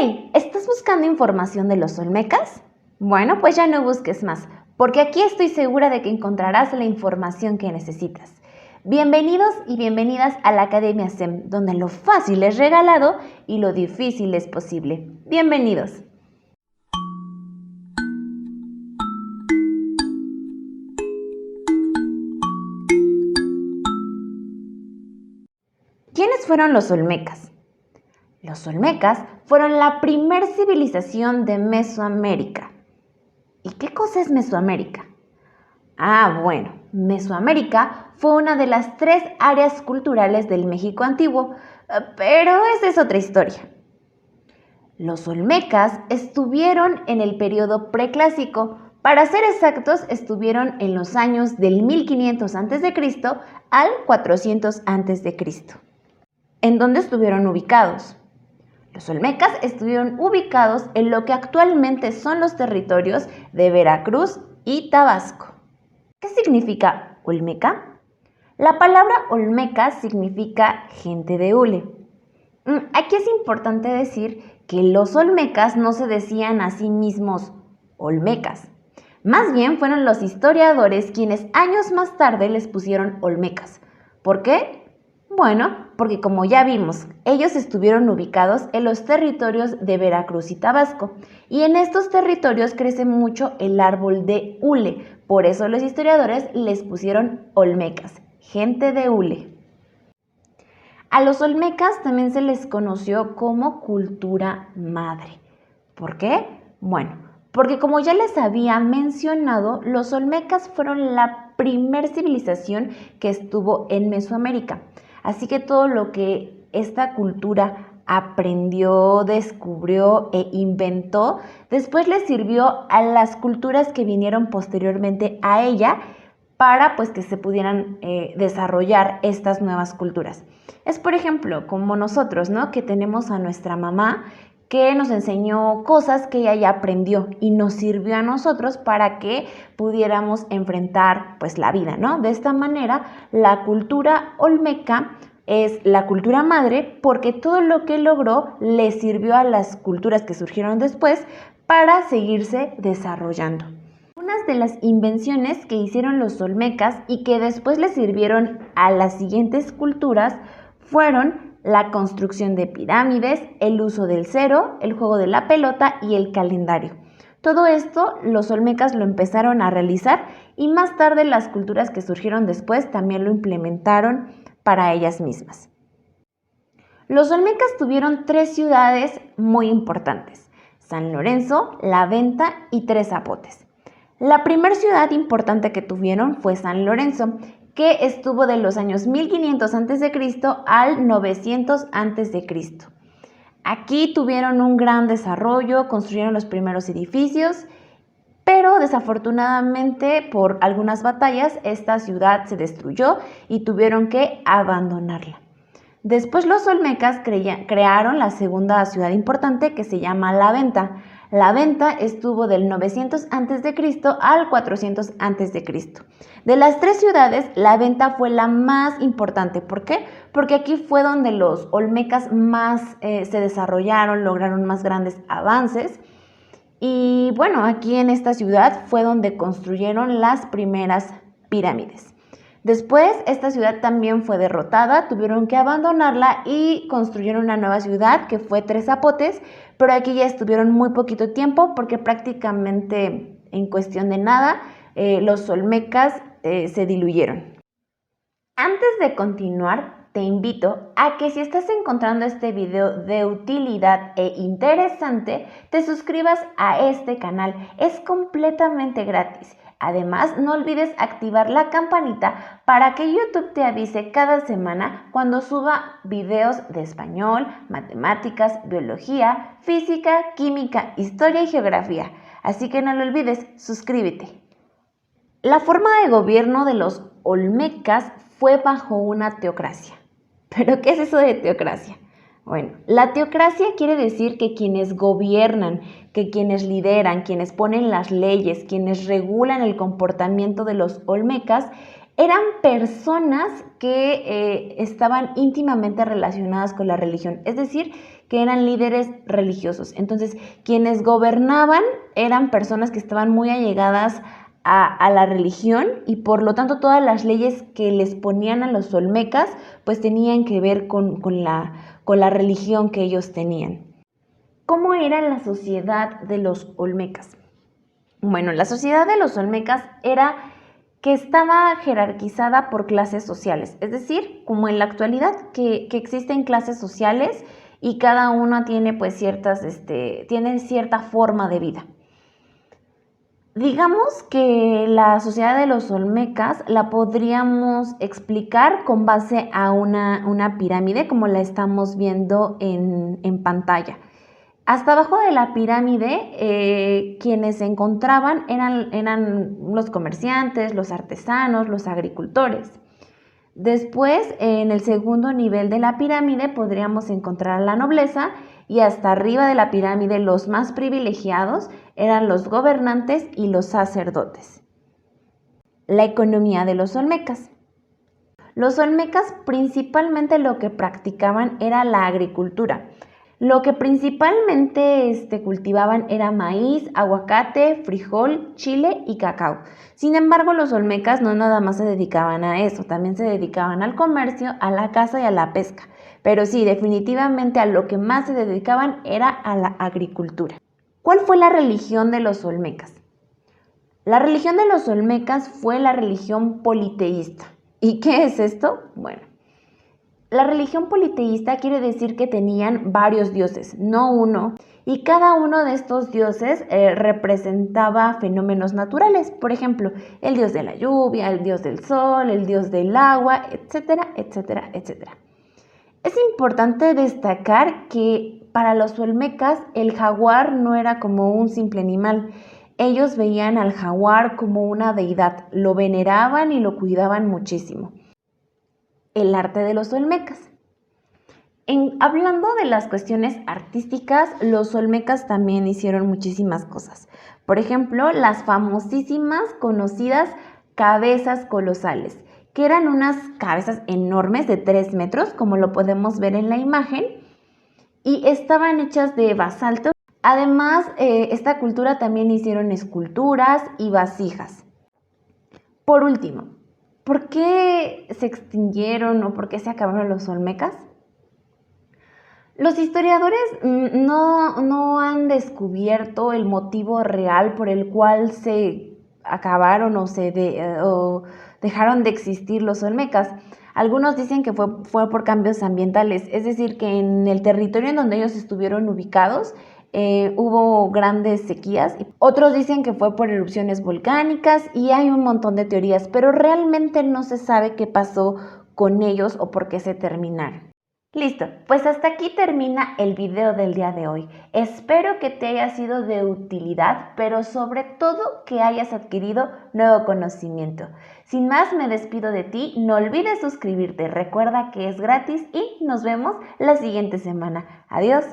Hey, ¿estás buscando información de los olmecas? Bueno, pues ya no busques más, porque aquí estoy segura de que encontrarás la información que necesitas. Bienvenidos y bienvenidas a la Academia SEM, donde lo fácil es regalado y lo difícil es posible. Bienvenidos. ¿Quiénes fueron los olmecas? Los olmecas fueron la primer civilización de Mesoamérica. ¿Y qué cosa es Mesoamérica? Bueno, Mesoamérica fue una de las 3 áreas culturales del México antiguo, pero esa es otra historia. Los olmecas estuvieron en el periodo preclásico. Para ser exactos, estuvieron en los años del 1500 a.C. al 400 a.C. ¿En dónde estuvieron ubicados? Los olmecas estuvieron ubicados en lo que actualmente son los territorios de Veracruz y Tabasco. ¿Qué significa olmeca? La palabra olmeca significa gente de hule. Aquí es importante decir que los olmecas no se decían a sí mismos olmecas. Más bien fueron los historiadores quienes años más tarde les pusieron olmecas. ¿Por qué? Bueno, porque como ya vimos, ellos estuvieron ubicados en los territorios de Veracruz y Tabasco, y en estos territorios crece mucho el árbol de hule, por eso los historiadores les pusieron olmecas, gente de hule. A los olmecas también se les conoció como cultura madre. ¿Por qué? Bueno, porque como ya les había mencionado, los olmecas fueron la primer civilización que estuvo en Mesoamérica. Así que todo lo que esta cultura aprendió, descubrió e inventó, después le sirvió a las culturas que vinieron posteriormente a ella para que se pudieran desarrollar estas nuevas culturas. Es por ejemplo como nosotros, ¿no? Que tenemos a nuestra mamá que nos enseñó cosas que ella ya aprendió y nos sirvió a nosotros para que pudiéramos enfrentar la vida, ¿no? De esta manera, la cultura olmeca es la cultura madre porque todo lo que logró le sirvió a las culturas que surgieron después para seguirse desarrollando. Unas de las invenciones que hicieron los olmecas y que después le sirvieron a las siguientes culturas fueron la construcción de pirámides, el uso del cero, el juego de la pelota y el calendario. Todo esto los olmecas lo empezaron a realizar y más tarde las culturas que surgieron después también lo implementaron para ellas mismas. Los olmecas tuvieron 3 ciudades muy importantes: San Lorenzo, La Venta y Tres Zapotes. La primera ciudad importante que tuvieron fue San Lorenzo, que estuvo de los años 1500 a.C. al 900 a.C. Aquí tuvieron un gran desarrollo, construyeron los primeros edificios, pero desafortunadamente por algunas batallas esta ciudad se destruyó y tuvieron que abandonarla. Después los olmecas crearon la segunda ciudad importante que se llama La Venta. La Venta estuvo del 900 a.C. al 400 a.C. De las 3 ciudades, La Venta fue la más importante. ¿Por qué? Porque aquí fue donde los olmecas más se desarrollaron, lograron más grandes avances. Y bueno, aquí en esta ciudad fue donde construyeron las primeras pirámides. Después, esta ciudad también fue derrotada, tuvieron que abandonarla y construyeron una nueva ciudad que fue Tres Zapotes, pero aquí ya estuvieron muy poquito tiempo porque prácticamente en cuestión de nada los olmecas se diluyeron. Antes de continuar, te invito a que si estás encontrando este video de utilidad e interesante, te suscribas a este canal. Es completamente gratis. Además, no olvides activar la campanita para que YouTube te avise cada semana cuando suba videos de español, matemáticas, biología, física, química, historia y geografía. Así que no lo olvides, suscríbete. La forma de gobierno de los olmecas fue bajo una teocracia. ¿Pero qué es eso de teocracia? Bueno, la teocracia quiere decir que quienes gobiernan, que quienes lideran, quienes ponen las leyes, quienes regulan el comportamiento de los olmecas, Eran personas que estaban íntimamente relacionadas con la religión, es decir, que eran líderes religiosos. Entonces, quienes gobernaban eran personas que estaban muy allegadas a la religión y por lo tanto todas las leyes que les ponían a los olmecas pues tenían que ver con la religión que ellos tenían. ¿Cómo era la sociedad de los olmecas? Bueno, la sociedad de los olmecas era que estaba jerarquizada por clases sociales, es decir, como en la actualidad, que existen clases sociales y cada una tiene pues tiene cierta forma de vida. Digamos que la sociedad de los olmecas la podríamos explicar con base a una pirámide como la estamos viendo en pantalla. Hasta abajo de la pirámide, quienes se encontraban eran los comerciantes, los artesanos, los agricultores. Después, en el segundo nivel de la pirámide, podríamos encontrar a la nobleza y hasta arriba de la pirámide los más privilegiados eran los gobernantes y los sacerdotes. La economía de los olmecas. Los olmecas principalmente lo que practicaban era la agricultura. Lo que principalmente cultivaban era maíz, aguacate, frijol, chile y cacao. Sin embargo, los olmecas no nada más se dedicaban a eso, también se dedicaban al comercio, a la caza y a la pesca. Pero sí, definitivamente a lo que más se dedicaban era a la agricultura. ¿Cuál fue la religión de los olmecas? La religión de los olmecas fue la religión politeísta. ¿Y qué es esto? Bueno, la religión politeísta quiere decir que tenían varios dioses, no uno, y cada uno de estos dioses representaba fenómenos naturales, por ejemplo, el dios de la lluvia, el dios del sol, el dios del agua, etcétera, etcétera, etcétera. Es importante destacar que para los olmecas el jaguar no era como un simple animal. Ellos veían al jaguar como una deidad, lo veneraban y lo cuidaban muchísimo. El arte de los olmecas. Hablando de las cuestiones artísticas, los olmecas también hicieron muchísimas cosas. Por ejemplo, las famosísimas, conocidas cabezas colosales, que eran unas cabezas enormes de 3 metros, como lo podemos ver en la imagen, y estaban hechas de basalto. Además, esta cultura también hicieron esculturas y vasijas. Por último, ¿por qué se extinguieron o por qué se acabaron los olmecas? Los historiadores no han descubierto el motivo real por el cual se acabaron o dejaron de existir los olmecas. Algunos dicen que fue por cambios ambientales, es decir, que en el territorio en donde ellos estuvieron ubicados hubo grandes sequías. Otros dicen que fue por erupciones volcánicas y hay un montón de teorías, pero realmente no se sabe qué pasó con ellos o por qué se terminaron. Listo, pues hasta aquí termina el video del día de hoy. Espero que te haya sido de utilidad, pero sobre todo que hayas adquirido nuevo conocimiento. Sin más, me despido de ti. No olvides suscribirte. Recuerda que es gratis y nos vemos la siguiente semana. Adiós.